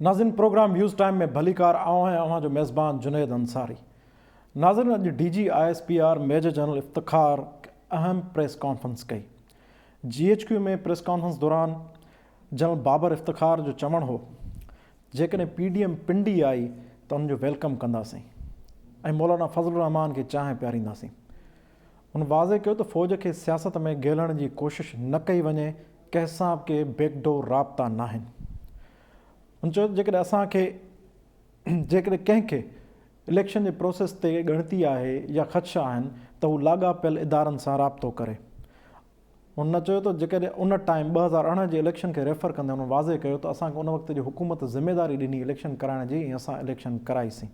नाज़िन programme views time में भलीकार आऊं हैं अवां जो मेज़बान जुनेद अंसारी। नाज़िन अॼु DG ISPR major general Iftikhar अहम प्रेस कॉन्फ्रेंस कई। GHQ में प्रेस कॉन्फ्रेंस दौरान जनरल बाबर इफ्तिखार जो चवणु हो जेकॾहिं PDM पिंडी आई त उनजो वेलकम कंदासीं ऐं मौलाना फज़लुर रहमान खे चांहि पियारींदासीं। उन वाज़े कयो त फ़ौज खे सियासत में गेलण जी कोशिश न कई वञे, कंहिंसां के बैकडोर राब्ता न आहिनि। उन चयो जेकॾहिं असांखे जेकॾहिं कंहिंखे इलेक्शन जे प्रोसेस ते ॻणती आहे या ख़दशा आहिनि त हू लाॻापियल इदारनि सां राब्तो करे। उन चयो त जेकॾहिं उन टाइम 2018 जे इलेक्शन खे रेफर कंदे उन वाज़े कयो त असांखे उन वक़्त जी हुकूमत ज़िमेदारी ॾिनी इलेक्शन कराइण जी ऐं असां इलेक्शन कराईसीं।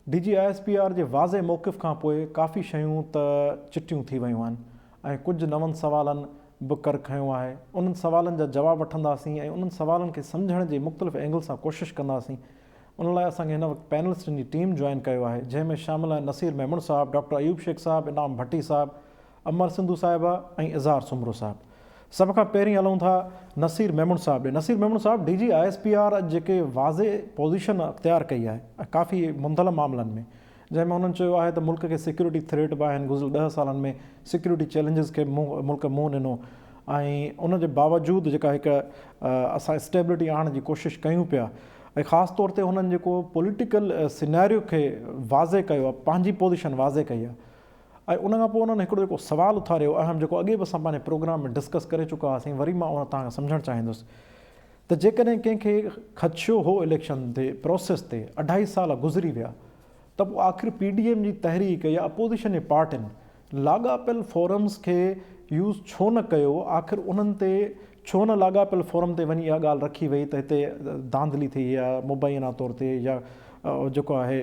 DG ISPR जे वाज़े मौक़िफ़ खां पोइ काफ़ी शयूं त चिटियूं थी वियूं आहिनि ऐं कुझु नवनि सवालनि बि कर खयो आहे। उन्हनि सवालनि जा जवाब वठंदासीं ऐं उन्हनि सवालनि खे सम्झण जे मुख़्तलिफ़ एंगल सां कोशिशि कंदासीं। उन लाइ असांखे हिन वक़्तु पैनलिस्टनि जी टीम जॉइन कयो आहे जंहिंमें शामिल आहिनि नसीर मेमून साहिबु, डॉक्टर अयूब शेख साहिबु, इनाम भट्टी साहिबु, अमर सिंधु साहिबा ऐं इज़हार सुमरो साहिबु। सभ खां पहिरीं हलूं था नसीर मेमून साहिबु ॾे। नसीर मेमून साहिबु, DG ISPR जेके वाज़े पोज़ीशन अख़्तियार कई आहे काफ़ी मुंदल मामलनि में, जंहिंमें उन्हनि चयो आहे त मुल्क खे सिक्योरिटी थ्रेट बि आहिनि। गुज़िरियल 10 सालनि में सिक्योरिटी चैलेंजिस खे मुल्क मुंहुं ॾिनो ऐं उन जे बावजूदि जेका हिकु असां स्टेबिलिटी आणण जी कोशिशि कयूं पिया ऐं ख़ासि तौर ते हुननि जेको पॉलिटिकल सिनेरियो खे वाज़े कयो आहे, पंहिंजी पोज़ीशन वाज़े कई आहे। ऐं उन खां पोइ उन्हनि हिकिड़ो जेको सुवालु उथारियो अहम, जेको अॻे बि असां पंहिंजे प्रोग्राम में डिस्कस करे चुका हुआसीं, वरी मां उन तव्हांखे सम्झणु चाहींदुसि त जेकॾहिं कंहिंखे ख़दशो हो इलेक्शन ते प्रोसेस ते 2.5 साल गुज़री विया त पोइ आख़िर PDM जी तहरीक या अपोज़िशन जे पार्टियुनि लाॻापियल फोरम्स खे यूज़ छो न कयो? आख़िर उन्हनि ते छो न लाॻापियल फोरम ते वञी इहा ॻाल्हि रखी वई त हिते धांधली थी या मुबैना तौर ते या जेको आहे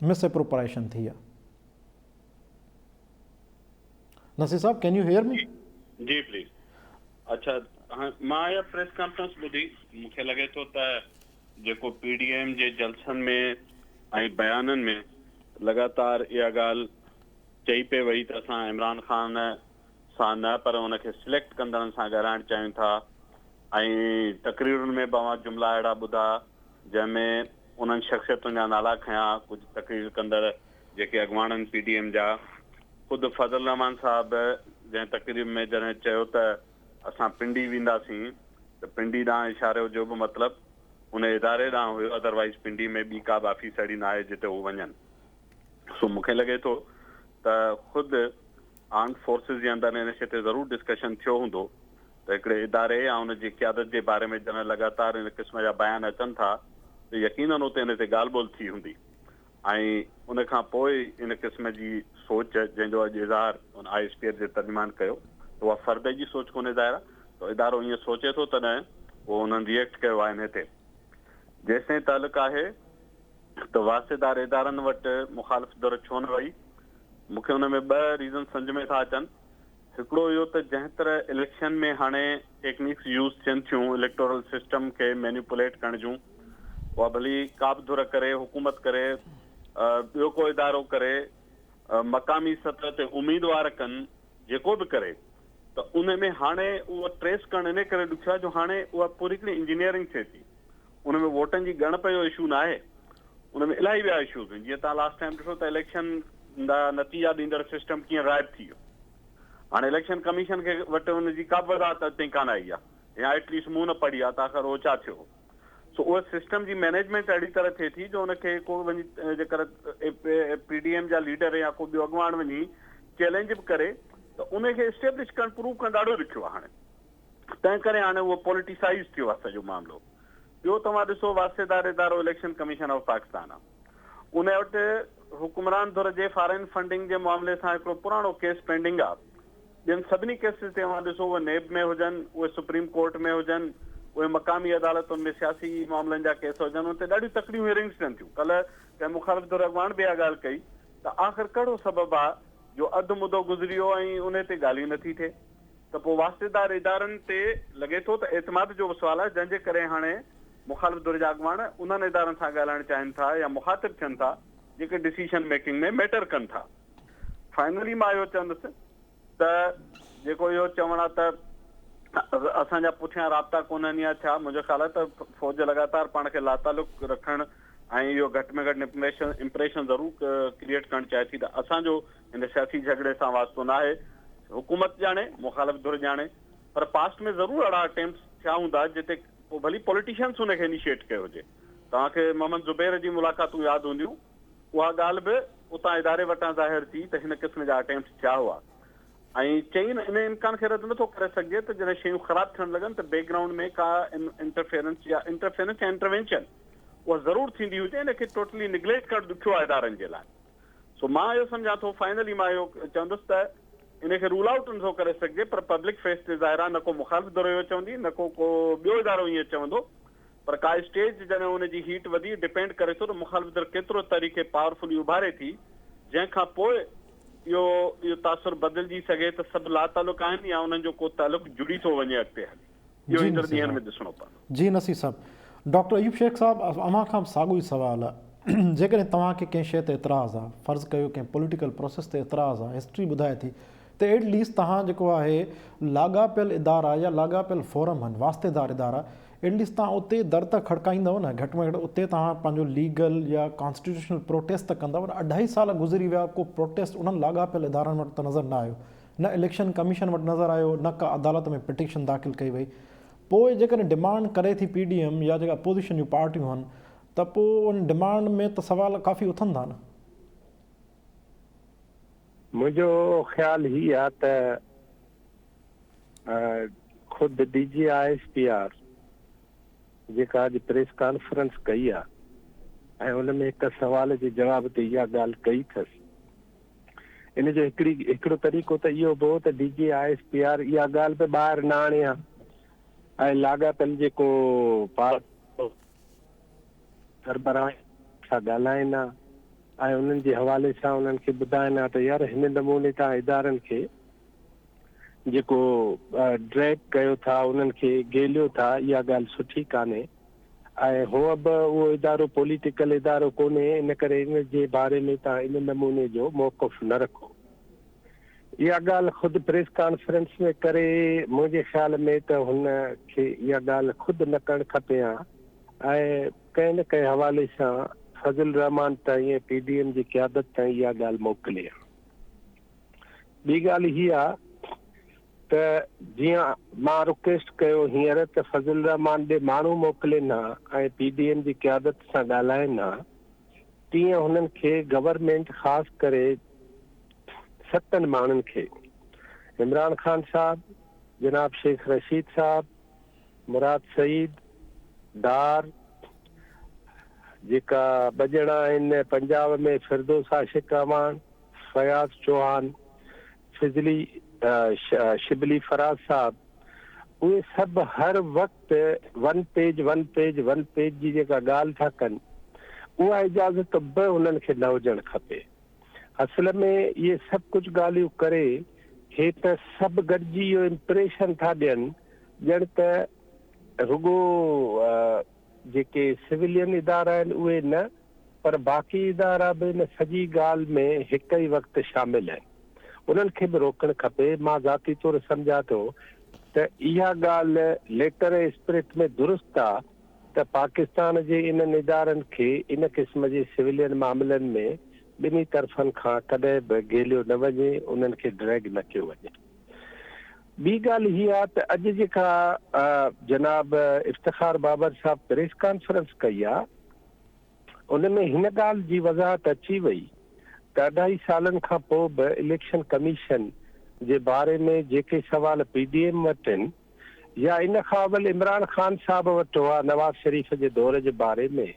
मिसएप्रोप्राइएशन थी आहे? नसीर साहब, कैन यू हियर मी? जी प्लीज। अच्छा, मां इहा प्रेस कॉन्फ्रेंस ॿुधी, मूंखे लॻे थो त जेको PDM जे जलसनि में ऐं बयाननि में लगातार इहा ॻाल्हि चई पे वई त असां इमरान ख़ान सां न पर उनखे सिलेक्ट कंदड़नि सां ॻाल्हाइणु चाहियूं था। ऐं तकरीरुनि में बि जुमिला अहिड़ा ॿुधा जंहिंमें उन्हनि शख़्सियतुनि जा नाला खयां, कुझु तकरीर कंदड़ जेके अॻुवान आहिनि PDM जा। ख़ुदि फज़ल रहमान साहिबु जंहिं तकरीर में जॾहिं चयो त असां पिंडी वेंदासीं त पिंडी ॾांहुं इशारो जो बि मतिलबु उन इदारे ॾांहुं हुयो, अदरवाइज़ पिंडी में ॿी का बि ऑफिस अहिड़ी न आहे जिते उहे वञनि। सो मूंखे लॻे थो त ख़ुदि आर्म्ड फोर्सिस जे अंदरि इन शइ ते ज़रूरु डिस्कशन थियो हूंदो त हिकिड़े इदारे ऐं उनजी क़यादत जे बारे में जॾहिं लगातार इन क़िस्म जा बयान अचनि था त यकीनन उते इन ते ॻाल्हि ॿोल थी हूंदी। ऐं उन खां पोइ इन क़िस्म जी सोच जंहिंजो अॼु इज़हार उन ISPR जे तर्जुमान कयो त उहा फ़र्द जी सोच कोन्हे ज़ाहिर आहे, त इदारो ईअं सोचे थो तॾहिं उहो उन्हनि रिएक्ट कयो आहे हिन ते। जेसिताईं तालुक़ु आहे त वास्तेदार इदारनि वटि मुखालिफ़ दर छो न वई, मूंखे हुन में 2 रीज़न सम्झ में था अचनि। हिकिड़ो इहो त जंहिं तरह इलेक्शन में हाणे टेक्निक्स यूज़ थियनि थियूं इलेक्टोरल सिस्टम खे मैनिपुलेट करण जूं, उहा भली का बि धुर करे, हुकूमत करे, ॿियो को इदारो करे, मक़ामी सतह ते उम्मीदवार कनि, जेको बि करे, त उन में हाणे उहा ट्रेस करणु इन करे ॾुखियो आहे जो हाणे उहा पूरी हिकिड़ी इंजीनियरिंग थिए थी। उन में वोटनि जी ॻणप जो इशू न आहे, उन में इलाही ॿिया इशूज़ आहिनि। जीअं तव्हां लास्ट टाइम ॾिठो त इलेक्शन जा नतीजा ॾींदड़ सिस्टम कीअं गाइब थी वियो। हाणे इलेक्शन कमीशन खे वटि हुनजी का बि वज़ाहत ताईं कान आई आहे या एटलीस्ट मूं न पढ़ी आहे त आख़िर उहो छा थियो। सो उहा सिस्टम जी मैनेजमेंट अहिड़ी तरह थिए थी जो उनखे को वञी जेकर PDM जा लीडर या को ॿियो अॻुवान वञी चैलेंज बि करे त उनखे स्टेब्लिश करणु, प्रूव करणु ॾाढो ॾुखियो आहे हाणे। तंहिं करे हाणे उहो पॉलिटिसाइज़ थियो आहे सॼो मामिलो। ॿियो तव्हां ॾिसो वास्तेदार इदारो इलेक्शन कमीशन ऑफ पाकिस्तान आहे, उन वटि हुकुमरान धुर जे फॉरेन फंडिंग जे मामले सां हिकिड़ो पुराणो केस पेंडिंग आहे। ॿियनि सभिनी केसिस ते तव्हां ॾिसो, उहे नेब में हुजनि, उहे सुप्रीम कोर्ट में हुजनि, उहे मक़ामी अदालतुनि में सियासी मामलनि जा केस हुजनि, उन ते ॾाढियूं तकड़ियूं हियरिंग्स थियनि थियूं। कल्ह कंहिं मुखालिफ़ धुर अॻुवान बि इहा ॻाल्हि कई त आख़िर कहिड़ो सबबु आहे जो अधु मुदो गुज़री वियो ऐं उन ते ॻाल्हि ई नथी थिए। त पोइ वास्तेदार इदारनि ते लॻे थो त एतमाद जो बि सुवाल आहे, जंहिंजे करे हाणे मुखालिफ़ धुर जा अॻुवान उन्हनि इदारनि सां ॻाल्हाइणु चाहिनि था या मुखातिब थियनि था जेके डिसीशन मेकिंग में मैटर कनि था। फाइनली मां इहो चवंदुसि त जेको इहो चवणु आहे त असांजा पुठियां राब्ता कोन्हनि या छा? मुंहिंजो ख़्याल आहे त फ़ौज लगातार पाण खे लातालुक रखणु ऐं इहो घटि में घटि इम्प्रेशन ज़रूरु क्रिएट करणु चाहे थी। त असांजो हिन सियासी झगड़े सां वास्तो न आहे। हुकूमत ॼाणे, मुखालिफ़ धुर ॼाणे, पर पास्ट में ज़रूरु अहिड़ा अटेम्प्ट्स थिया हूंदा जिते पोइ भली पॉलिटिशियन्स हुनखे इनिशिएट कयो हुजे। तव्हांखे मोहम्मद ज़ुबैर जी मुलाक़ातूं यादि हूंदियूं, उहा ॻाल्हि बि उतां इदारे वटां ज़ाहिर थी त हिन क़िस्म जा अटेम्प्ट्स थिया हुआ। ऐं चई इन इम्कान खे रद्द नथो करे सघिजे त जॾहिं शयूं ख़राबु थियणु लॻनि त बैकग्राउंड में का इंटरफेरेंस या इंटरवेंशन उहा ज़रूरु थींदी हुजे। इनखे टोटली निग्लेक्ट करणु ॾुखियो आहे इदारनि जे लाइ। सो मां इहो सम्झां थो, फाइनली मां इहो चवंदुसि त इनखे रूल आउट नथो करे सघिजे, पर पब्लिक फेस ते ज़ाहिर आहे न को मुखालिफ़ धुर इहो चवंदी, न को ॿियो इदारो ईअं चवंदो। पर का स्टेज जॾहिं हुनजी हीट वधी डिपेंड करे थो त मुखालिफ़ धुर केतिरो तरीक़े पावरफुली उभारे थी, जंहिंखां पोइ इहो तासुर बदिलजी सघे त सभु लातालुक आहिनि या उन्हनि जो को तालुक जुड़ी थो वञे अॻिते हली। इहो ईंदड़ ॾींहनि में ॾिसणो पवंदो। जी नसीर साहब, डॉक्टर अयूब शेख साहब, अव्हां खां साॻियो ई सुवालु आहे। जेकॾहिं तव्हांखे कंहिं शइ ते एतिराज़ु आहे, फ़र्ज़ु कयो कंहिं पॉलिटिकल प्रोसेस ते एतिराज़ु आहे, हिस्ट्री ॿुधाए थी, त एटलीस्ट तव्हां जेको आहे लाॻापियल इदारा या लाॻापियल फोरम आहिनि, वास्तेदार इदारा, एटलीस्ट तव्हां उते दर त खड़काईंदव न, घटि में घटि उते तव्हां पंहिंजो लीगल या कॉन्स्टिट्यूशनल प्रोटेस्ट त कंदव। 2.5 साल गुज़री विया, को प्रोटेस्ट उन्हनि लाॻापियल इदारनि वटि त नज़र न आयो, न इलेक्शन कमीशन वटि नज़र आयो, न का अदालत में पिटीशन दाख़िल कई वई। पोइ जेकॾहिं डिमांड करे थी PDM या जेका अपोज़िशन जूं पार्टियूं आहिनि, त पोइ उन डिमांड में त सवाल काफ़ी उथंदा न। मुंहिंजो ख़्यालु हीअ आहे त ख़ुदि DG ISPR जेका अॼु प्रेस कॉन्फ्रेंस कई आहे ऐं उन में हिकु सवाल जे जवाब ते इहा ॻाल्हि कई अथसि। इन जो हिकिड़ो तरीक़ो त इहो बि हो त DG ISPR इहा ॻाल्हि बि ॿाहिरि न आणे आहे ऐं लाॻापियल जेको सरबराह सां ॻाल्हाइनि हा ऐं उन्हनि जे हवाले सां उन्हनि खे ॿुधाइनि हा त यार हिन नमूने तव्हां इदारनि खे जेको ड्रैग कयो था, उन्हनि खे गेलियो था, इहा ॻाल्हि सुठी कान्हे। ऐं हूअं बि उहो इदारो पॉलिटिकल इदारो कोन्हे, इन करे इन जे बारे में तव्हां इन नमूने जो मौक़िफ़ न रखो। इहा ॻाल्हि ख़ुदि प्रेस कॉन्फ्रेंस में करे मुंहिंजे ख़्याल में त हुन खे इहा ॻाल्हि ख़ुदि न करणु खपे हा ऐं कंहिं न कंहिं हवाले सां फज़ल रहमान ताईं PDM जी क़यादत ताईं इहा ॻाल्हि मोकिले। ॿी ॻाल्हि हीअ आहे त जीअं मां रिक्वेस्ट कयो हींअर त फज़ल रहमान ॾे माण्हू मोकिलीनि हा ऐं PDM जी क़यादत सां ॻाल्हाइनि हा, तीअं हुननि खे गवर्नमेंट ख़ासि करे 7 माण्हुनि खे, इमरान ख़ान साहब, जनाब शेख रशीद साहब, मुराद सईद, डार, जेका ॿ ॼणा आहिनि पंजाब में फिरदौस आशिक रहमान, फयाज़ चौहान, फिजली शिबली फराज साहब, उहे सभु हर वक़्तु वन पेज जी जेका ॻाल्हि था कनि, उहा इजाज़त बि उन्हनि खे न हुजणु खपे। असल में इहे सभु कुझु ॻाल्हियूं करे हे त सभु गॾिजी इहो इम्प्रेशन था ॾियनि ॼण त रुॻो जेके सिविलियन इदारा आहिनि उहे न, पर बाक़ी इदारा बि इन सॼी ॻाल्हि में हिक ई वक़्तु शामिल आहिनि। उन्हनि खे बि रोकणु खपे। मां ज़ाती तौरु सम्झां थो त इहा ॻाल्हि लेटर स्पिरिट में दुरुस्त आहे त पाकिस्तान जे इन्हनि इदारनि खे इन क़िस्म जे सिविलियन मामलनि में ॿिन्ही तरफ़नि खां कॾहिं बि गेलियो न वञे, उन्हनि खे ड्रैग न कयो वञे। ॿी ॻाल्हि हीअ आहे त अॼु जेका जनाब इफ्तिखार बाबर साहब प्रेस कॉन्फ्रेंस कई आहे, उन में हिन ॻाल्हि जी वज़ाहत अची वई त 2.5 सालनि खां पोइ बि इलेक्शन कमीशन जे बारे में जेके सवाल PDM वटि आहिनि या इन खां अवल इमरान ख़ान साहब वटि हुआ नवाज़ शरीफ़ जे दौर जे बारे में,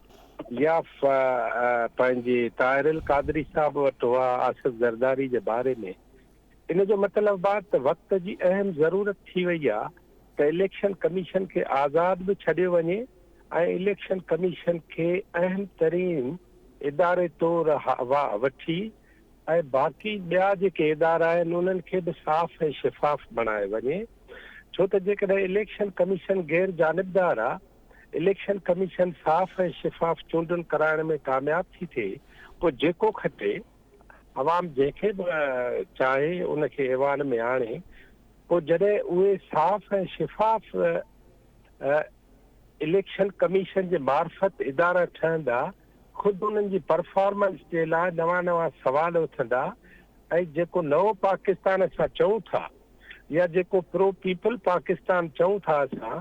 या पंहिंजे ताहिर कादरी साहब वटि हुआ आसिफ ज़रदारी जे बारे में, इन जो मतिलबु आहे त वक़्त जी अहम ज़रूरत थी वई आहे त इलेक्शन कमीशन खे आज़ादु बि छॾियो वञे ऐं इलेक्शन कमीशन खे अहम तरीन इदारे तौरु वठी ऐं बाक़ी ॿिया जेके इदारा आहिनि उन्हनि खे बि साफ़ ऐं शिफ़ाफ़ बणाए वञे। छो त जेकॾहिं इलेक्शन कमीशन गैर जानिबदार आहे, इलेक्शन कमीशन साफ़ ऐं शिफ़ाफ़ चूंडनि कराइण में कामयाब थी थिए, पोइ जेको खटे अवाम जंहिंखे बि चाहे उनखे ऐवान में आणे पोइ जॾहिं उहे साफ़ ऐं शिफ़ाफ़ इलेक्शन कमीशन जे मार्फत इदारा ठहंदा, ख़ुदि उन्हनि जी परफॉर्मेंस जे लाइ नवां नवां सवाल उथंदा, ऐं जेको नओं पाकिस्तान असां चऊं था या जेको प्रो पीपल पाकिस्तान चऊं था असां,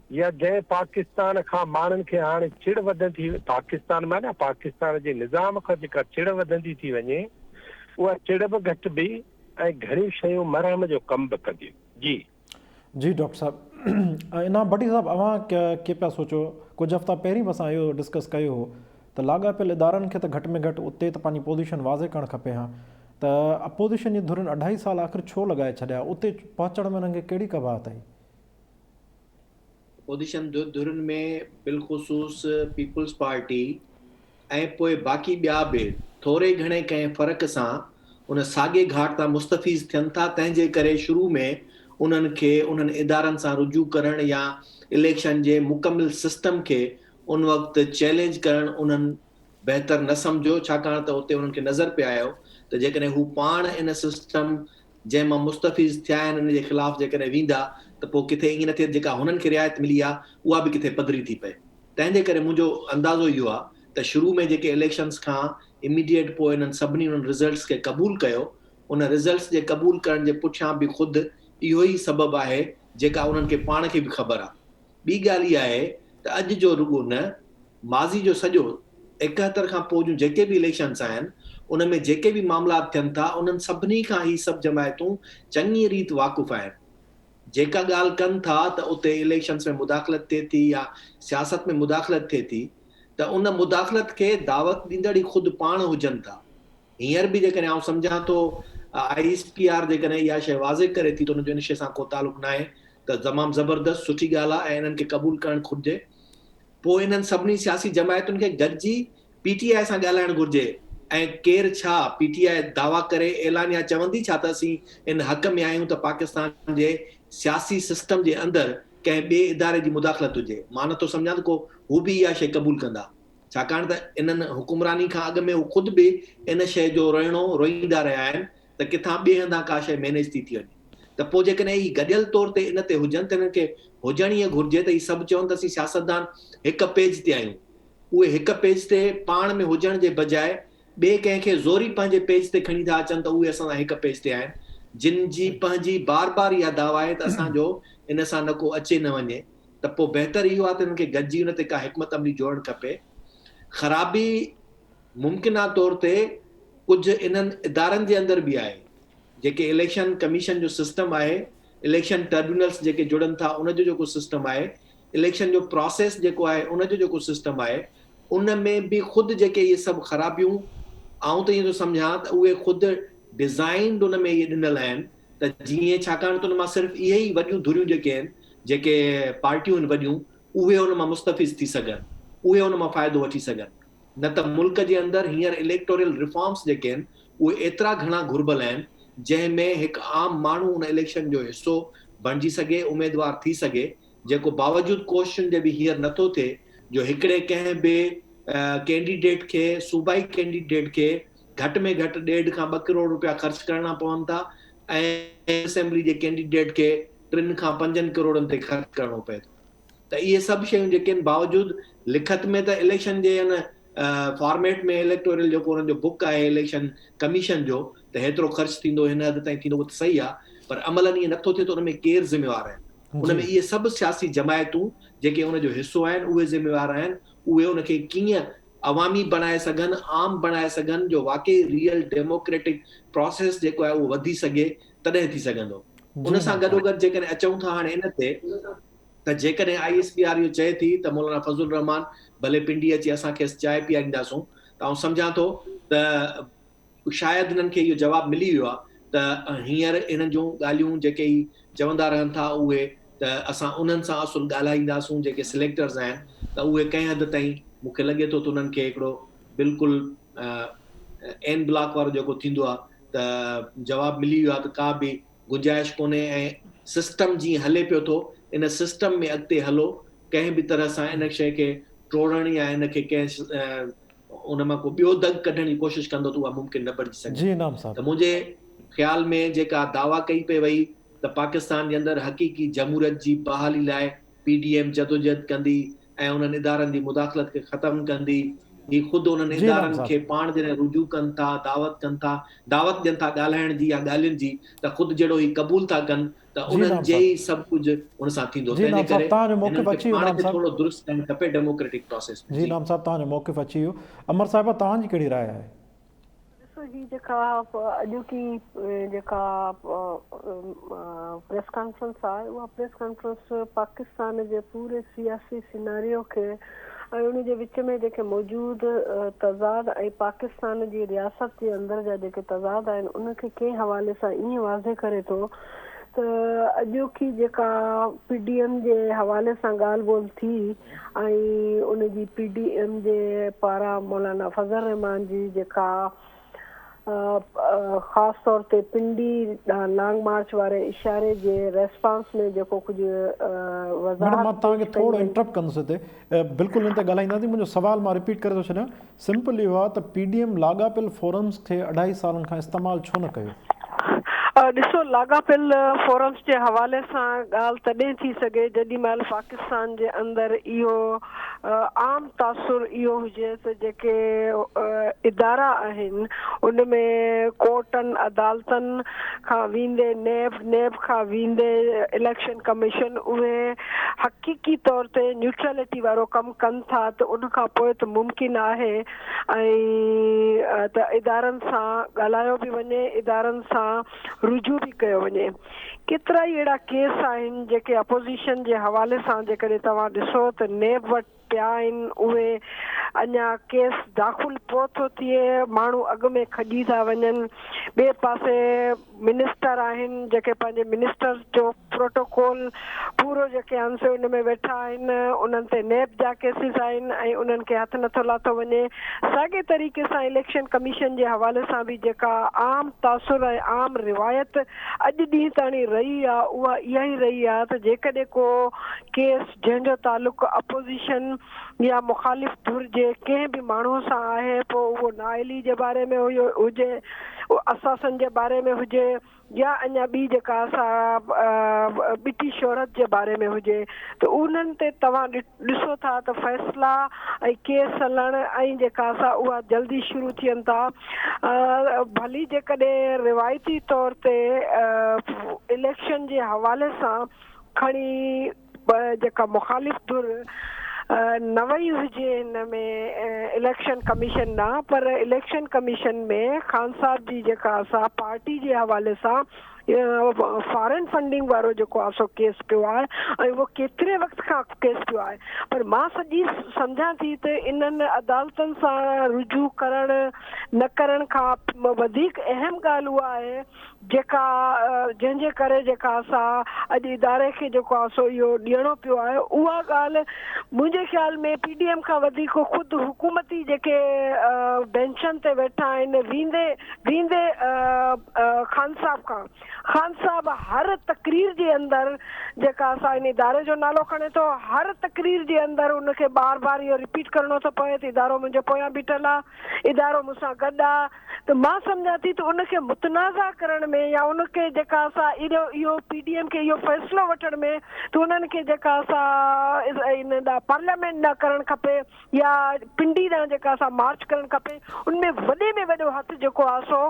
या जंहिं पाकिस्तान खां माण्हुनि खे हाणे चिड़ वधंदी, पाकिस्तान माना पाकिस्तान जे निज़ाम खां जेका चिड़ वधंदी थी वञे, उहा चिड़ बि घटि बि ऐं घणियूं शयूं मरहम जो कमु बि कंदियूं। जी जी डॉक्टर साहब, इनाम भट्टी साहब, अवां के पिया सोचो? कुझु हफ़्ता पहिरीं बि असां इहो डिस्कस कयो हो त लाॻापियल इदारनि खे त घटि में घटि उते त पंहिंजी पोज़ीशन वाज़े करणु खपे हा, त अपोज़िशन जी धुरियुनि 2.5 साल आख़िर छो लॻाए छॾिया? उते पहुचण में हुननि खे कहिड़ी कबात आई? अपोज़िशन धुरियुनि में बिलख़ुसूस पीपल्स पार्टी ऐं पोइ बाक़ी ॿिया बि थोरे घणे कंहिं फ़र्क़ सां उन साॻे घाट तां मुस्तफ़ीज़ थियनि था। तंहिंजे करे शुरू में उन्हनि खे उन्हनि इदारनि सां रुजू करणु या इलेक्शन जे मुकमिल सिस्टम खे उन वक़्तु चैलेंज करणु उन्हनि बहितर न सम्झो, छाकाणि त उते उन्हनि खे नज़र पियो आयो त जेकॾहिं हू पाण इन सिस्टम जंहिं मां मुस्तफ़ीज़ थिया आहिनि इन जे ख़िलाफ़ु जेकॾहिं वेंदा त पोइ किथे ईअं न थिए जेका हुननि खे रिआयत मिली आहे उहा बि किथे पधरी थी पए। तंहिंजे करे मुंहिंजो अंदाज़ो इहो आहे त शुरू में जेके इलेक्शन्स खां इमीडिएट पोइ इन्हनि सभिनी उन्हनि रिज़ल्ट्स खे क़बूल कयो, उन रिज़ल्ट्स जे क़बूल करण जे पुठियां बि ख़ुदि इहो ई सबबु आहे जेका उन्हनि खे पाण खे बि ख़बर आहे। ॿी ॻाल्हि इहा आहे त अॼु जो रुॻो न, माज़ी जो सॼो 71 खां पोइ जूं जेके बि इलेक्शन्स आहिनि उन में जेके बि मामलात थियनि था उन्हनि सभिनी खां ई सभु जमायतूं चङी रीति वाक़ुफ़ आहिनि। जेका ॻाल्हि कनि था त उते इलेक्शन्स में मुदाख़लत थिए थी या सियासत में मुदाख़लत थिए थी त उन मुदाख़लत खे दावत ॾींदड़ ई ख़ुदि पाण हुजनि था। हींअर बि जेकॾहिं आउं सम्झां थो ISPR जेकॾहिं इहा शइ वाज़े करे थी त उनजो इन शइ सां को तालुक़ु न आहे त तमामु ज़बरदस्त सुठी ॻाल्हि आहे ऐं इन्हनि खे क़बूल करणु घुरिजे। पोइ इन्हनि सभिनी सियासी जमायतुनि खे गॾिजी PTI सां ॻाल्हाइणु घुरिजे ऐं केरु छा PTI दावा करे ऐलानिया चवंदी छा त असीं इन हक़ में आहियूं त पाकिस्तान जे सियासी सिस्टम जे अंदरि कंहिं ॿिए इदारे जी मुदाख़लत हुजे। मां नथो सम्झां त को हू बि इहा शइ क़बूल कंदा, छाकाणि त इन्हनि हुकुमरानी खां अॻु में हू ख़ुदि बि इन शइ जो रोईंदा रहिया आहिनि त किथां ॿिए हंधा का शइ मैनेज थी वञे। त पोइ जेकॾहिं ही गॾियल तौर ते इन ते हुजनि त इन्हनि खे हुजणु ईअं घुरिजे त ही सभु चवनि त असीं सियासतदान हिकु पेज ते आहियूं। उहे हिकु पेज ते पाण में हुजण जे बजाए ॿिए कंहिंखे ज़ोरी पंहिंजे पेज ते खणी था अचनि त उहे असां सां हिकु पेज ते आहिनि, जिन जी पंहिंजी बार बार इहा दावा आहे त असांजो इन सां न को अचे न वञे। त पोइ बहितर इहो आहे त इन्हनि खे गॾिजी उन ते का हिकमत अमली जोड़णु खपे। ख़राबी मुमकिना तौर ते कुझु इन्हनि इदारनि जे अंदरि बि आहे। जेके इलेक्शन कमीशन जो सिस्टम आहे, इलेक्शन ट्रिब्यूनल्स जेके जुड़नि था उनजो जेको सिस्टम आहे, इलेक्शन जो प्रोसेस जेको आहे उनजो जेको सिस्टम आहे, उन में बि ख़ुदि जेके इहे सभु ख़राबियूं आऊं त ईअं थो सम्झां त उहे ख़ुदि डिज़ाइंड उन में इहे ॾिनल आहिनि त जीअं, छाकाणि त उन मां सिर्फ़ु इहे ई वॾियूं धुरियूं जेके आहिनि, जेके पार्टियूं आहिनि वॾियूं, उहे उन मां मुस्तफ़िज़ थी सघनि, उहे उन मां फ़ाइदो वठी सघनि। न त मुल्क जे अंदरि हींअर इलेक्टोरल रिफॉर्म्स जेके आहिनि उहे एतिरा घणा घुर्बल आहिनि जंहिंमें हिकु आम माण्हू उन इलेक्शन जो हिसो बणिजी सघे, उमेदवार थी सघे, जेको बावजूदि कोशिशुनि जे बि हींअर नथो थिए जो हिकिड़े कंहिं बि कैंडिडेट खे, सूबाई कैंडिडेट खे घटि में घटि 1.5 खां 2 करोड़ रुपया ख़र्च करणा पवनि था ऐं असेंबली जे कैंडिडेट खे 3 खां 5 करोड़नि ते ख़र्च करणो पए थो। त इहे सभु शयूं जेके आहिनि बावजूदि लिखत में त इलेक्शन जे हिन फॉर्मेट में इलेक्टोरल जेको हुननि जो बुक आहे इलेक्शन कमीशन जो त हेतिरो ख़र्च थींदो, हिन हद ताईं थींदो, उहो त सही आहे, पर अमलन ईअं नथो थिए त उन में केरु ज़िम्मेवार आहे? उन में इहे सभु सियासी जमायतूं जेके उनजो हिसो आहिनि उहे ज़िम्मेवार आहिनि। उहे उनखे कीअं अवामी बणाए सघनि, आम बणाए सघनि, जो वाकई रियल डेमोक्रेटिक प्रोसेस जेको आहे उहो वधी सघे तॾहिं थी सघंदो। उन सां गॾोगॾु जेकॾहिं अचूं था हाणे इन ते त जेकॾहिं ISPR इहो चए थी त मौलाना फज़लुर रहमान भले पिंडी अची असांखे चांहि पीआरींदासूं, त आउं सम्झां थो त शायदि हिननि खे इहो जवाबु मिली वियो आहे त हींअर इन्हनि जूं ॻाल्हियूं जेके ई चवंदा रहनि था उहे त असां उन्हनि सां असुलु ॻाल्हाईंदासूं, जेके सिलेक्टर्स आहिनि, त उहे कंहिं हद ताईं मूंखे लॻे थो त उन्हनि खे हिकिड़ो बिल्कुलु एन ब्लॉक वारो जेको थींदो आहे त जवाबु मिली वियो आहे त का बि गुंजाइश कोन्हे ऐं सिस्टम जीअं हले पियो थो इन सिस्टम में अॻिते हलो, कंहिं बि तरह सां इन शइ खे टोड़ण या इन खे कंहिं उन मां को ॿियो दग कढण जी कोशिशि कंदो त उहा मुमकिन न बणिजी सघे। त मुंहिंजे ख़्याल में जेका दावा कई पई वई त पाकिस्तान जे अंदरि हक़ीक़ी जमहूरियत जी बहाली लाइ PDM जदोजहद कंदी ऐं उन्हनि इदारनि जी मुदाख़लत खे ख़तमु कंदी। ही ख़ुदि उन्हनि जी इनाम इदारनि साहब। खे पाण जॾहिं रुजू कनि था, दावत ॾियनि था ॻाल्हाइण जी या ॻाल्हियुनि जी, त ख़ुदि जहिड़ो ही क़बूल था कनि त जी उन्हनि इनाम जे साहब। ई सभु कुझु उन सां थींदो। जी तंहिंजे इनाम साहब, करे तव्हांजो हिननि मौक़िफ़ खे अची वियो पाण इनाम खे साहब। थोरो दुरुस्त करणु खपे डेमोक्रेटिक प्रोसेस में। जी इनाम साहब, तव्हांजो मौक़िफ़ अची वियो। अमर साहिबा, तव्हांजी कहिड़ी राय आहे? ॾिसो, ही जेका अॼोकी जेका प्रेस कॉन्फ्रेंस आहे, उहा प्रेस कॉन्फ्रेंस पाकिस्तान जे पूरे सियासी सिनारियो खे ऐं उन जे विच में जेके मौजूदु तज़ाद ऐं पाकिस्तान जी रियासत जे अंदरि जा जेके तज़ाद आहिनि उनखे कंहिं हवाले सां ईअं वाज़े करे थो त अॼोकी जेका PDM जे हवाले सां ॻाल्हि ॿोल थी ऐं उनजी PDM जे पारां मौलाना फज़ल रहमान जी जेका ख़ासि तौर ते पिंडी लॉन्ग मार्च वारे इशारे जे रेस्पॉन्स में जेको कुझु मैडम, मां तव्हांखे थोरो इंटरप्ट कंदुसि हिते, बिल्कुलु इन ते ॻाल्हाईंदासीं। मुंहिंजो सुवाल मां रिपीट करे थो छॾियां। सिंपल इहो आहे त PDM लाॻापियल फोरम्स खे 2.5 सालनि खां इस्तेमालु छो न कयो? ॾिसो, लाॻापियल फोरम्स जे हवाले सां ॻाल्हि तॾहिं थी सघे जेॾी महिल पाकिस्तान जे अंदरि इहो आम तासुर इहो हुजे त जेके इदारा आहिनि उन में कोर्टनि अदालतनि खां वेंदे नेब खां वेंदे इलेक्शन कमीशन उहे हक़ीक़ी तौर ते न्यूट्रलिटी वारो कमु कनि था त उन खां पोइ त मुमकिन आहे ऐं त इदारनि सां ॻाल्हायो बि वञे, इदारनि सां रुजू बि कयो वञे। केतिरा ई अहिड़ा केस आहिनि जेके अपोज़िशन जे हवाले सां जेकॾहिं तव्हां ॾिसो त नेब वटि पिया आहिनि, उहे अञा केस दाख़िल पोइ थो थिए, माण्हू अॻु में खॼी था वञनि। ॿिए पासे मिनिस्टर आहिनि जेके पंहिंजे मिनिस्टर जो प्रोटोकॉल पूरो जेके आहिनि से उन में वेठा आहिनि, उन्हनि ते नेब जा केसिस आहिनि ऐं उन्हनि खे हथु नथो लाथो वञे। साॻे तरीक़े सां इलेक्शन कमीशन जे हवाले सां बि जेका आम तासुर ऐं आम रिवायत अॼु ॾींहुं ताईं रही आहे उहा इहा ई रही आहे त जेकॾहिं को केस जंहिंजो तालुक़ु अपोज़िशन या मुखालिफ़ धुर जे कंहिं बि माण्हूअ सां आहे, पोइ उहो नाअहली जे बारे में हुजे, असासन जे बारे में हुजे या अञा ॿी जेका असां ॿिटी शोहरत जे बारे में हुजे, त उन्हनि ते तव्हां ॾिसो था त फ़ैसिला ऐं केस हलण ऐं जेका असां उहा जल्दी शुरू थियनि था। भली जेकॾहिं रिवायती तौर ते इलेक्शन जे हवाले सां खणी जेका मुखालिफ़ धुर न वई हुजे हिन में इलेक्शन कमीशन न, पर इलेक्शन कमीशन में ख़ान साहब जी जेका असां पार्टी जे हवाले सां फॉरेन फंडिंग वारो जेको आहे सो केस पियो आहे ऐं उहो केतिरे वक़्त खां केस पियो आहे। पर मां सॼी सम्झां थी त इन्हनि अदालतनि सां रुजू करणु न करण खां वधीक अहम ॻाल्हि उहा आहे जेका जंहिंजे करे जेका असां अॼु इदारे खे जेको आहे सो इहो ॾियणो पियो आहे, उहा ॻाल्हि मुंहिंजे ख़्याल में PDM खां वधीक ख़ुदि हुकूमती जेके बेंचनि ते वेठा आहिनि वींदे ख़ान साहब खां। ख़ान साहब हर तकरीर जे अंदरि जेका असां इन इदारे जो नालो खणे थो, हर तकरीर जे अंदरि उनखे बार बार इहो रिपीट करिणो थो पए त इदारो मुंहिंजे पोयां बीठल आहे, इदारो मूंसां गॾु आहे। त मां सम्झां थी त उनखे मुतनाज़ा करण में या उनखे जेका असां इहो PDM खे इहो फ़ैसिलो वठण में त उन्हनि खे जेका असां इन ॾांहुं पार्लियामेंट न करणु खपे या पिंडी ॾांहुं जेका असां मार्च करणु खपे, उनमें वॾे में वॾो हथु जेको आहे सो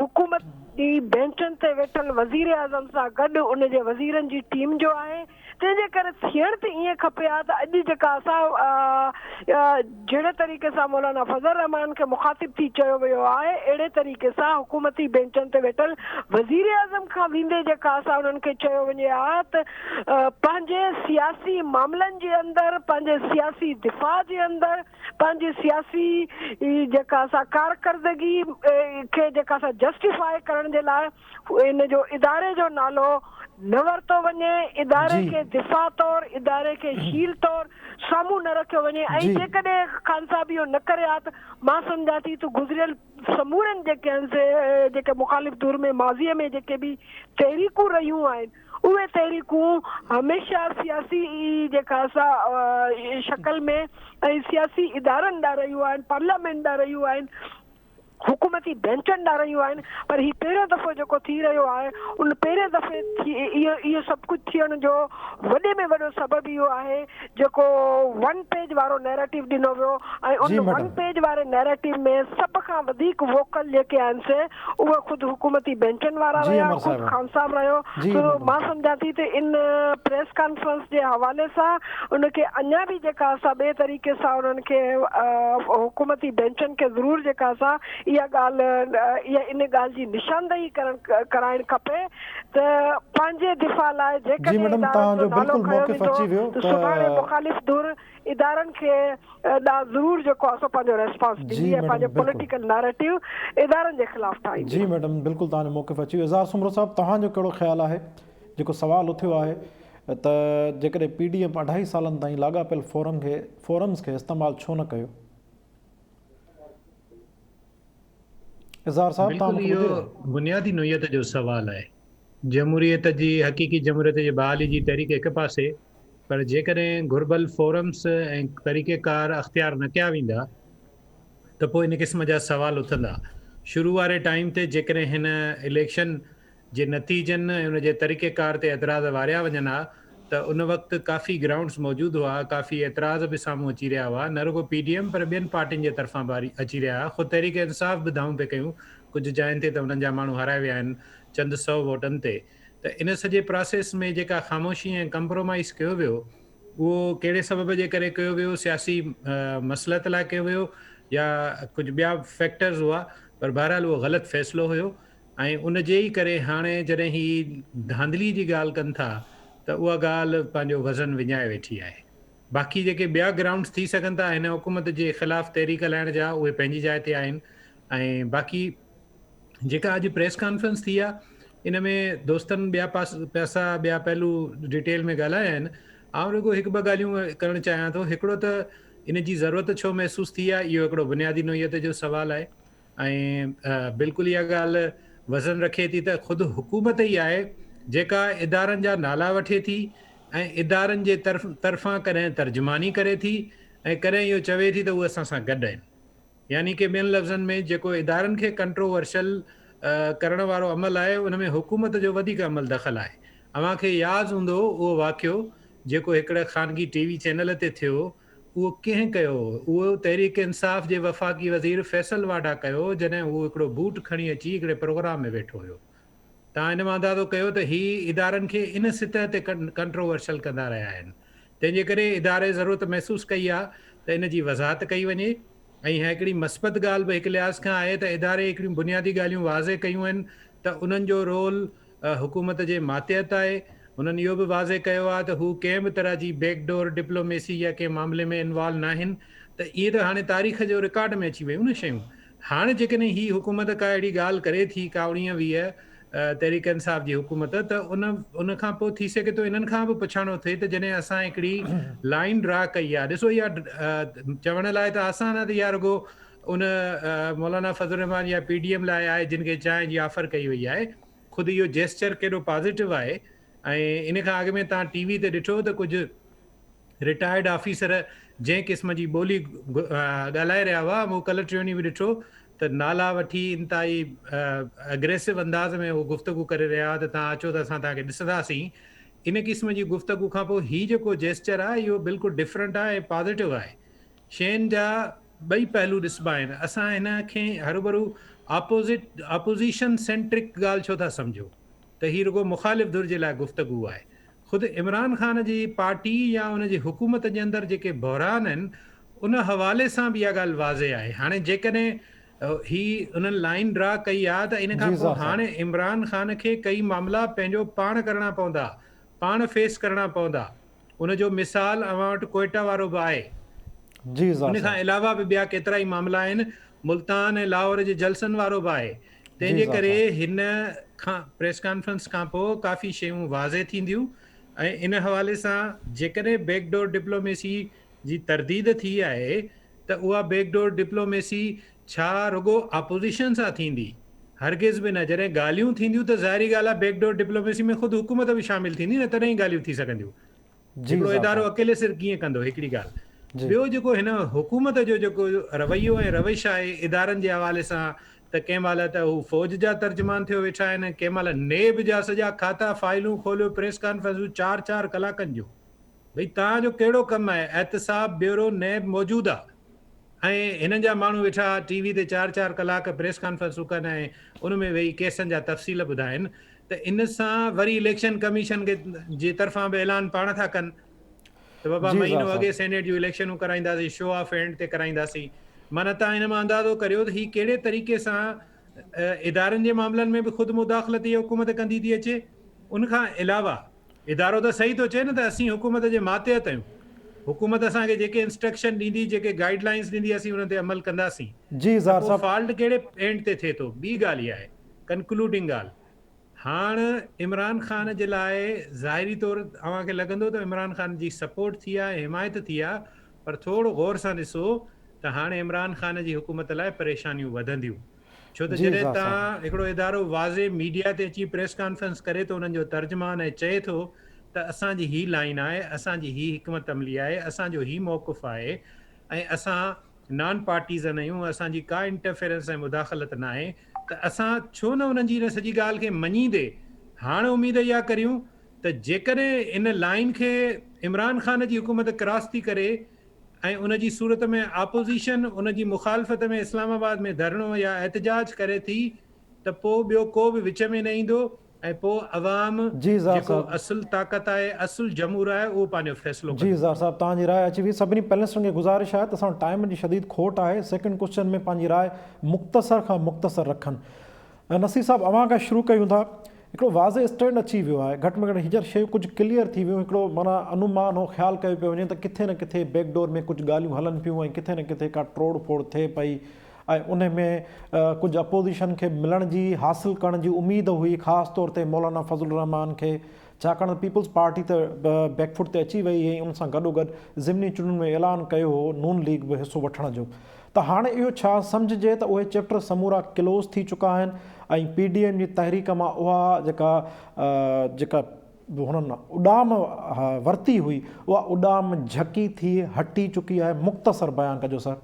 हुकूमत जी बेंचनि ते वेठल वज़ीर आज़म सां गॾु उन जे वज़ीरनि जी टीम जो आहे। तंहिंजे करे थियण त ईअं खपे आहे त अॼु जेका असां जहिड़े तरीक़े सां मौलाना फज़ल रहमान खे मुखातिब थी चयो वियो आहे, अहिड़े तरीक़े सां हुकूमती बेंचनि ते वेठल वज़ीर आज़म खां वेंदे जेका असां उन्हनि खे चयो वञे आहे त पंहिंजे सियासी मामलनि जे अंदरि, पंहिंजे सियासी दिफ़ा जे अंदरि, पंहिंजी सियासी जेका असां कारकर्दगी खे जेका असां जस्टिफाई करण जे लाइ इन जो इदारे जो नालो न वरितो वञे, इदारे खे दिफ़ा तौर, इदारे खे शील तौर साम्हूं न रखियो वञे। ऐं जेकॾहिं ख़ान साहब इहो न करे हा त मां सम्झां थी त गुज़िरियल समूरनि जेके आहिनि से जेके मुखालिफ़ धुर में माज़ीअ में जेके बि तहरीकूं रहियूं आहिनि, उहे तहरीकूं हमेशह सियासी जेका असां शक्ल में ऐं सियासी इदारनि ॾांहुं रहियूं आहिनि, पार्लियामेंट ॾांहुं रहियूं आहिनि। हुकूमती बेंचनि ॾांहुं रहियूं आहिनि, पर ही पहिरियों दफ़ो जेको थी रहियो आहे उन पहिरें दफ़े इहो सभु कुझु थियण जो वॾे में वॾो सबबु इहो आहे जेको 1 पेज वारो नैरेटिव ॾिनो वियो ऐं उन 1 पेज वारे नैरेटिव में सभ खां वधीक वोकल जेके आहिनि से उहे ख़ुदि हुकूमती बेंचनि वारा रहिया, ख़ुदि ख़ान साहब रहियो। त मां सम्झां थी त इन प्रेस कॉन्फ्रेंस जे हवाले सां उनखे अञा बि जेका असां ॿिए तरीक़े सां उन्हनि खे हुकूमती बेंचनि खे ज़रूरु जेका असां इहा इन ॻाल्हि जी निशानदेही कराइण खपे त पंहिंजे दिफ़ा लाइ सुभाणे मुखालिफ़ धुर इदारनि खे ज़रूरु जेको आहे पंहिंजो रेस्पॉन्स ॾींदी ऐं पंहिंजो पॉलिटिकल नैरेटिव इदारनि जे ख़िलाफ़ ठाहींदी। जी मैडम, बिल्कुलु तव्हांजो मौक़िफ़ अची वियो। इज़हार सुमरो साहिबु, तव्हांजो कहिड़ो ख़्यालु आहे? जेको सुवालु उथियो आहे त जेकॾहिं PDM 2.5 सालनि ताईं लाॻापियल फोरम्स खे इस्तेमालु छो न कयो? इज़हार साहिबु, तव्हां इहो बुनियादी नोयत जो सुवालु आहे। जमहूरियत जी हक़ीक़ी जमहूरियत जी बहाली जी तहरीक हिकु पासे, पर जेकॾहिं घुर्बल फोरम्स ऐं तरीक़ेकार अख़्तियार न कया वेंदा त पोइ इन क़िस्म जा सुवाल उथंदा। शुरू वारे टाइम ते जेकॾहिं हिन इलेक्शन जे नतीजनि ऐं उनजे तरीक़ेकार ते एतिराज़ वारिया वञनि हा त उन वक़्तु काफ़ी ग्राउंड्स मौजूदु हुआ, काफ़ी एतिराज़ बि साम्हूं अची रहिया हुआ, न रुगो PDM पर ॿियनि पार्टियुनि जे तरफ़ां बि अची रहिया हुआ। ख़ुदि तहरीक इंसाफ़ बि दाऊं पिए कयूं, कुझु जाइनि ते त उन्हनि जा माण्हू हाराए विया आहिनि चंद 100 वोटनि ते। त इन सॼे प्रोसेस में जेका ख़ामोशी ऐं कंप्रोमाइज़ कयो वियो उहो कहिड़े सबब जे करे कयो वियो? सियासी मसलत लाइ कयो वियो या कुझु ॿिया फैक्टर्स हुआ, पर बहरहाल उहो ग़लति फ़ैसिलो हुयो। ऐं उन जे ई करे हाणे जॾहिं ही धांधली जी ॻाल्हि कनि था त उहा ॻाल्हि पंहिंजो वज़न विञाए वेठी आहे। बाक़ी जेके ॿिया ग्राउंड्स थी सघनि था हिन हुकूमत जे ख़िलाफ़ु तहरीक हलाइण जा, उहे पंहिंजी जाइ ते आहिनि। ऐं बाक़ी जेका अॼु प्रेस कॉन्फ्रेंस थी आहे इन में दोस्तनि ॿिया ॿिया पहलू डिटेल में ॻाल्हाया आहिनि। आउं रुगो हिकु ॿ ॻाल्हियूं करणु चाहियां थो। हिकिड़ो त इन जी ज़रूरत छो महसूसु थी आहे, इहो हिकिड़ो बुनियादी नोयत जो सुवालु आहे। ऐं बिल्कुलु इहा ॻाल्हि वज़न रखे थी त ख़ुदि हुकूमत ई आहे जेका इदारनि जा नाला वठे थी ऐं इदारनि जे तरफ़ां कॾहिं तर्जुमानी करे थी ऐं कॾहिं इहो चवे थी त उहे असां सां गॾु आहिनि। यानी कि ॿियनि लफ़्ज़नि में जेको इदारनि खे कंट्रोवर्शियल करण वारो अमल आहे उन में हुकूमत जो वधीक अमल दख़ल आहे। अव्हांखे यादि हूंदो उहो वाक़ियो जेको हिकिड़े ख़ानगी TV चैनल ते थियो, उहो कंहिं कयो? उहो तहरीक इंसाफ़ जे वफ़ाक़ी वज़ीर फैसल वाडा कयो, जॾहिं उहो हिकिड़ो बूट खणी अची हिकिड़े प्रोग्राम में वेठो हुयो। तव्हां इन मां अंदाज़ो कयो त ही इदारनि खे इन सतह ते कंट्रोवर्शियल कंदा रहिया आहिनि। तंहिंजे करे इदारे ज़रूरत महसूसु कई आहे त इन जी वज़ाहत कई वञे। ऐं हिकिड़ी मस्बत ॻाल्हि बि हिकु लिहाज़ खां आहे त इदारे हिकिड़ियूं बुनियादी ॻाल्हियूं वाज़े कयूं आहिनि त उन्हनि जो रोल हुकूमत जे मातिहत आहे। उन्हनि इहो बि वाज़े कयो आहे त हू कंहिं बि तरह जी बैकडोर डिप्लोमेसी या कंहिं मामले में इन्वॉल्व न आहिनि। त इहे त हाणे तारीख़ जो रिकॉर्ड में अची वियूं न शयूं। हाणे जेकॾहिं ही हुकूमत का अहिड़ी ॻाल्हि करे थी का 19-20 तहरीक इंसाफ़ जी हुकूमत, त उन खां पोइ थी सघे थो इन्हनि खां बि पुछाणो थिए त जॾहिं असां हिकिड़ी लाइन ड्रा कई आहे। ॾिसो इहा चवण लाइ त आसान आहे त इहा रुगो उन मौलाना फज़ल रहमान या PDM लाइ आहे जिन खे चांहि जी ऑफर कई वई आहे। ख़ुदि इहो जेस्चर केॾो पॉज़िटिव आहे। ऐं इन खां अॻु में तव्हां TV ते ॾिठो त कुझु रिटायर्ड ऑफिसर जंहिं क़िस्म जी ॿोली ॻाल्हाए रहिया हुआ, मूं कल्ह टियों बि ॾिठो त नाला वठी इंतिहाई अग्रेसिव अंदाज़ में उहो गुफ़्तगू करे रहिया हुआ त तव्हां अचो त असां तव्हांखे ॾिसंदासीं। इन क़िस्म जी गुफ़्तगू खां पोइ हीउ जेको जेस्चर आहे इहो बिल्कुलु डिफरेंट आहे ऐं पॉज़िटिव आहे। शयुनि जा ॿई पहलू ॾिसबा आहिनि। असां हिन खे हरूभरू अपोज़िशन सेंट्रिक ॻाल्हि छो था सम्झो त हीउ रुगो मुखालिफ़ धुर जे लाइ गुफ़्तगू आहे। ख़ुदि इमरान ख़ान जी पार्टी या उन जी हुकूमत जे अंदरि जेके बहरान आहिनि उन हवाले सां बि इहा ॻाल्हि वाज़े आहे। हाणे जेकॾहिं ही उन्हनि लाइन ड्रा कई आहे त इन खां पोइ हाणे इमरान ख़ान खे कई मामला पंहिंजो पाण करणा पवंदा, पाण फेस करणा पवंदा। उन जो मिसाल अव्हां वटि कोयटा वारो बि आहे। उन खां अलावा बि ॿिया केतिरा ई मामला आहिनि। मुल्तान ऐं लाहौर जे जलसनि वारो बि आहे। तंहिंजे करे हिन खां प्रेस कॉन्फ्रेंस खां पोइ काफ़ी शयूं वाज़े थींदियूं। ऐं इन हवाले सां जेकॾहिं बैकडोर डिप्लोमेसी जी तरदीद थी आहे त उहा बैकडोर डिप्लोमेसी छा रुगो अपोज़िशन सां थींदी? हरगिज़ बि न। जॾहिं ॻाल्हियूं थींदियूं त ज़ाहिरी ॻाल्हि आहे बैकडोर डिप्लोमेसी में ख़ुदि हुकूमत बि शामिल थींदी न, तॾहिं ई ॻाल्हियूं थी सघंदियूं। हिकिड़ो इदारो अकेले सिर कीअं कंदो? हिकिड़ी ॻाल्हि। ॿियो जेको हिन हुकूमत जो जेको रवैयो ऐं रविश आहे इदारनि जे हवाले सां त कंहिं महिल त हू फ़ौज जा तर्जुमान थियो वेठा आहिनि, कंहिं महिल नेब जा सॼा खाता फाइलूं खोलियो, प्रेस कॉन्फ्रेंसूं 4-4 कलाकनि जूं। भई तव्हांजो कहिड़ो कमु आहे? एहतसाब ब्यूरो नेब मौजूदु आहे ऐं हिननि जा माण्हू वेठा टीवी ते 4-4 कलाक प्रेस कॉन्फ्रेंसूं कनि ऐं उन में वेही केसनि जा तफ़सील ॿुधाइनि। त इन सां वरी इलेक्शन कमीशन जे तरफ़ां बि ऐलान पाण था कनि त बाबा महीनो अॻे सेनेट जूं इलेक्शनूं कराईंदासीं, शो ऑफ हैंड ते कराईंदासीं। माना तव्हां हिन मां अंदाज़ो करियो त हीअ कहिड़े तरीक़े सां इदारनि जे मामलनि में बि ख़ुदि मुदाख़लत इहा हुकूमत कंदी थी अचे। उनखां अलावा इदारो त सही थो चए न त असीं हुकूमत जे मातहत आहियूं, हुकूमत असांखे जेके इंस्ट्रक्शन ॾींदी, जेके गाइडलाइंस ॾींदी, असीं उन ते अमल कंदासीं। जी ज़ार साहब, फॉल्ट कहिड़े एंड ते थिए थो? ॿी ॻाल्हि इहा आहे, कंक्लूडिंग ॻाल्हि, हाणे इमरान ख़ान जे लाइ ज़ाहिरी तौरु अव्हांखे लॻंदो त इमरान ख़ान जी सपोर्ट थी आहे, हिमायत थी आहे, पर थोरो गौर सां ॾिसो त हाणे इमरान ख़ान जी हुकूमत लाइ परेशानियूं वधंदियूं। छो त जॾहिं तव्हां हिकिड़ो इदारो वाज़े मीडिया ते अची प्रेस कॉन्फ्रेंस करे थो, उन्हनि जो तर्जुमान ऐं चए थो त असांजी ही लाइन आहे, असांजी ही हिकमत अमली आहे, असांजो ही मौक़िफ़ आहे ऐं असां नॉन पार्टीज़न आहियूं, असांजी का इंटरफेरेंस ऐं मुदाख़लत न आहे, त असां छो न उन्हनि जी इन सॼी ॻाल्हि खे मञींदे हाणे उमेद इहा करियूं त जेकॾहिं इन लाइन खे इमरान ख़ान जी हुकूमत क्रॉस थी करे ऐं उन जी सूरत में आपोज़िशन उन जी मुखालफ़त में इस्लामाबाद में धरणो या एहतजाज करे थी त पोइ ॿियो को बि विच में न ईंदो ऐं पोइ अवाम जेको असुल ताक़त आहे, असुल जमूर आहे, उहो पंहिंजो फ़ैसिलो जी ज़ार साहब, तव्हांजी राय अची वई। सभिनी पैनलिस्टनि खे गुज़ारिश आहे त असां टाइम जी शदीद खोट आहे, सेकेंड क्वेश्चन में पंहिंजी राय मुख़्तसर खां मुख़्तसर रखनि। नसीर साहब, अव्हां खां शुरू कयूं था। हिकिड़ो वाज़े स्टैंड अची वियो आहे, घटि में घटि हींअर शयूं कुझु क्लियर थी वियूं, हिकिड़ो माना अनुमान हो ख़्यालु कयो पियो वञे त किथे न किथे बैकडोर में कुझु ॻाल्हियूं हलनि पियूं ऐं किथे न किथे का तोड़ फोड़ थिए पई ऐं उन में कुझु अपोज़िशन खे मिलण जी, हासिलु करण जी उमेद हुई, ख़ासि तौर ते मौलाना फज़लुर रहमान खे, छाकाणि त पीपल्स पार्टी त बैकफुट ते अची वई ऐं उन सां गॾोगॾु ज़िमनी चूंडुनि में ऐलान कयो हो नून लीग बि हिसो वठण जो। त हाणे इहो छा सम्झिजे त उहे चैप्टर समूरा क्लोज़ थी चुका आहिनि ऐं PDM जी तहरीक मां उहा जेका हुननि उॾाम वरिती हुई, उहा उॾाम झकी थी हटी चुकी आहे? मुख़्तसर बयानु कजो सर।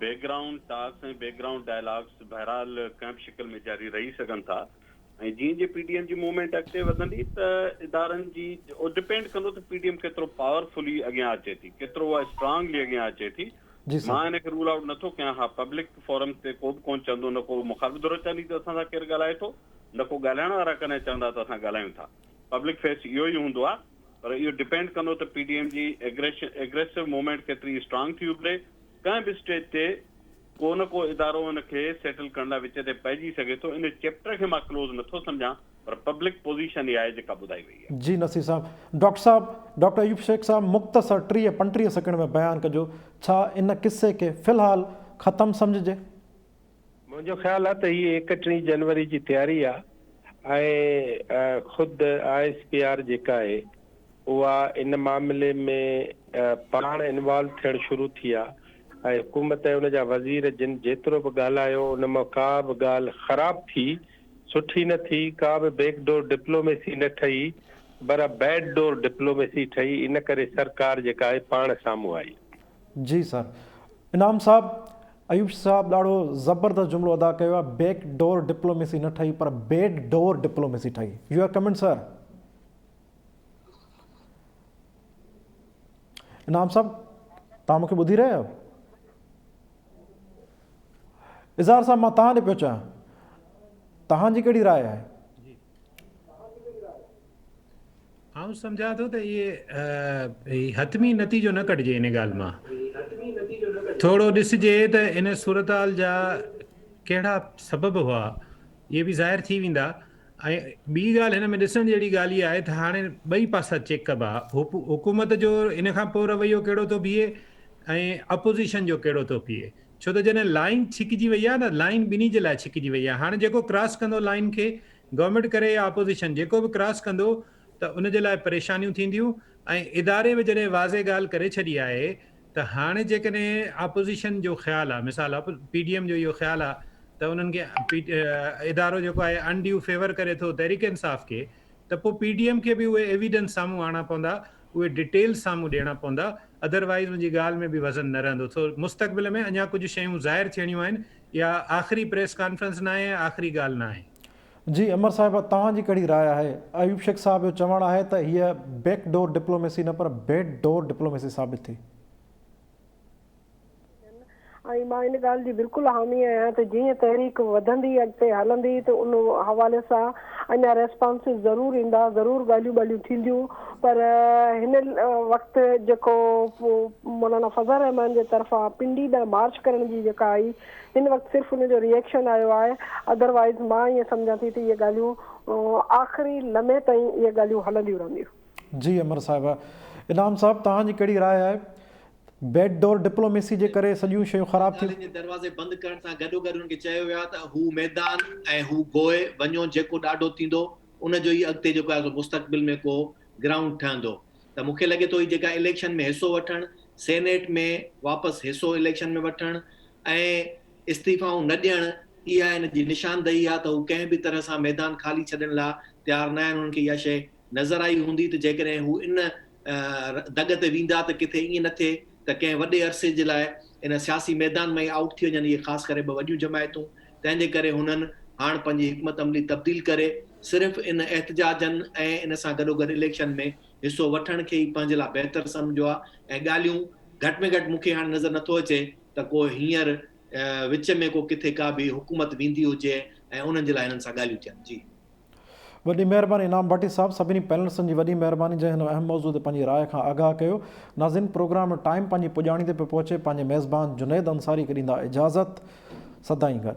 बैकग्राउंड टॉक्स ऐं बैकग्राउंड डायलॉग्स बहरहाल कंहिं बि शिकिल में जारी रही सघनि था ऐं जीअं जीअं PDM जी मूवमेंट अॻिते वधंदी त इदारनि जी उहो डिपेंड कंदो त PDM केतिरो पावरफुली अॻियां अचे थी, केतिरो उहा स्ट्रांगली अॻियां अचे थी। मां हिनखे रूल आउट नथो कयां। हा, पब्लिक फोरम ते को बि कोन चवंदो, न को मुखालिफ़ चवंदी त असां सां केरु ॻाल्हाए थो, न को ॻाल्हाइण वारा कॾहिं चवंदा त असां ॻाल्हायूं था। पब्लिक फेस इहो ई हूंदो आहे, पर इहो डिपेंड कंदो त PDM जी एग्रेसिव मूवमेंट केतिरी स्ट्रांग थी उभिरे। कंहिं बि स्टेज ते को न को इदारो हुनखे सेटल करण लाइ विच ते पइजी सघे थो। इन चैप्टर खे मां क्लोज़ नथो सम्झां, पर पब्लिक पोज़ीशन इहा आहे जेका ॿुधाई वई आहे। जी नसीर साहब, डॉक्टर अयूब शेख साहब, मुख़्तसर 30-35 सेकंड में बयानु कजो, छा इन किस्से खे फ़िलहाल ख़तमु सम्झिजे? मुंहिंजो ख़्यालु आहे त हीअ 31 जनवरी जी तयारी आहे ऐं ख़ुदि ISPR जेका आहे उहा इन मामले में पाण इन्वॉल्व थियणु शुरू थी आहे ऐं हुकूमत ऐं उनजा वज़ीर जिन जेतिरो बि ॻाल्हायो उन मां का बि ॻाल्हि ख़राबु थी, सुठी न थी, का बि बैकडोर डिप्लोमेसी न ठही, पर बैड डोर डिप्लोमेसी ठही। इन करे सरकार जेका आहे पाण साम्हूं आई। जी सर। इनाम साहब, अयूब साहब ॾाढो ज़बरदस्त जुमिलो अदा कयो आहे, बैक डोर डिप्लोमेसी न ठही पर बेड डोर डिप्लोमेसी ठही। Your comment sir. इनाम साहब, तव्हां मूंखे ॿुधी रहिया आहियो? इज़हार साहब, मां तव्हां ॾे पियो चाहियां, तव्हांजी कहिड़ी राय आहे? आउं सम्झां थो त इहे हतमी नतीजो न कढिजे इन ॻाल्हि मां। थोरो ॾिसिजे त इन सूरताल जा कहिड़ा सबब हुआ, इहे बि ज़ाहिर थी वेंदा। ऐं ॿी ॻाल्हि हिन में ॾिसण जहिड़ी ॻाल्हि इहा आहे त हाणे ॿई पासा चेक कबा, हुकूमत जो इन खां पोइ रवैयो कहिड़ो थो बीहे ऐं अपोज़िशन जो कहिड़ो थो बीहे। छो त जॾहिं लाइन छिकिजी वई आहे न, लाइन ॿिन्ही जे लाइ छिकिजी वई आहे। हाणे जेको क्रॉस कंदो लाइन खे, गवर्नमेंट करे या अपोज़िशन, जेको बि क्रॉस कंदो त उन जे लाइ परेशानियूं थींदियूं। ऐं इदारे में जॾहिं वाज़े ॻाल्हि करे छॾी आहे त हाणे जेकॾहिं अपोज़िशन जो ख़्यालु आहे, मिसाल PDM जो इहो ख़्यालु आहे त उन्हनि खे इदारो जेको आहे अनड्यू फेवर करे थो तहरीक इंसाफ़ खे, त पोइ PDM खे बि उहे एविडेंस साम्हूं आणा पवंदा उहे डिटेल साम्हूं ॾियणा पवंदा, अदरवाइज़ मुंहिंजी ॻाल्हि में बि वज़न न रहंदो। सो मुस्तक़बिल में अञा कुझु शयूं ज़ाहिर थियणियूं आहिनि, या आख़िरी प्रेस कॉन्फ्रेंस न आहे, आख़िरी ॻाल्हि न आहे। जी अमर साहिब, तव्हांजी कहिड़ी राय आहे? अयूब शेख साहब जो चवणु आहे त हीअ बैकडोर डिप्लोमेसी न पर बेड डोर डिप्लोमेसी साबित थी। ऐं मां इन ॻाल्हि जी बिल्कुलु हामी आहियां त जीअं तहरीक वधंदी अॻिते हलंदी त उन हवाले सां अञा रेस्पॉन्सिस ज़रूरु ईंदा, ज़रूरु ॻाल्हियूं थींदियूं। पर हिन वक़्तु जेको मौलाना फज़ल रहमान जे तरफ़ां पिंडी ॾांहुं मार्च करण जी जेका आई, हिन वक़्तु सिर्फ़ु उनजो रिएक्शन आयो आहे। अदरवाइज़ मां ईअं सम्झां थी त इहे ॻाल्हियूं आख़िरी लम्हे ताईं इहे ॻाल्हियूं हलंदियूं रहंदियूं। जी अमर साहिबा, इनाम साहब तव्हांजी कहिड़ी राय आहे? बैड डोर डिप्लोमेसी जे करे सॼियूं शयूं ख़राब थियूं। दरवाज़े बंदि करण सां गॾो गॾु उनखे चयो वियो आहे त हू मैदान ऐं हू गोए वञो, जेको ॾाढो थींदो उनजो ई अॻिते जेको आहे मुस्तक़बिल में को ग्राउंड ठहंदो। त मूंखे लॻे थो जेका इलेक्शन में हिसो वठणु, सेनेट में वापसि हिसो इलेक्शन में वठणु ऐं इस्तीफ़ाऊं न ॾियणु, इहा हिन जी निशानदेही आहे त हू कंहिं बि तरह सां मैदान ख़ाली छॾण लाइ तयारु न आहिनि। उन्हनि खे इहा शइ नज़र आई हूंदी त जेकॾहिं हू इन दग ते वेंदा त किथे ईअं न थिए त कंहिं वॾे अरसे जे लाइ इन सियासी मैदान में आउट थी वञनि। इहे ख़ासि करे ॿ वॾियूं जमायतूं, तंहिंजे करे हुननि हाणे पंहिंजी हिकमत अमली तब्दील करे सिर्फ़ु इन एहतजाजनि ऐं इन सां गॾोगॾु इलेक्शन में हिसो वठण खे ई पंहिंजे लाइ बहितर सम्झो आहे। ऐं ॻाल्हियूं घटि में घटि मूंखे हाणे नज़र नथो अचे त को हींअर विच में को किथे का बि हुकूमत वेंदी हुजे ऐं उन्हनि जे लाइ हिननि सां ॻाल्हियूं थियनि। जी वॾी महिरबानी इनाम भट्टी साहब, सभिनी पैनलिस्टनि जी वॾी महिरबानी जंहिं हिन अहम मौज़ूअ ते पंहिंजी राय खां आगाह कयो। नाज़रीन, प्रोग्राम में टाइम पंहिंजी पुॼाणी ते पियो पहुचे। पंहिंजे मेज़बान जुनैद अंसारी खे ॾींदा इजाज़त। सदाईं गॾु।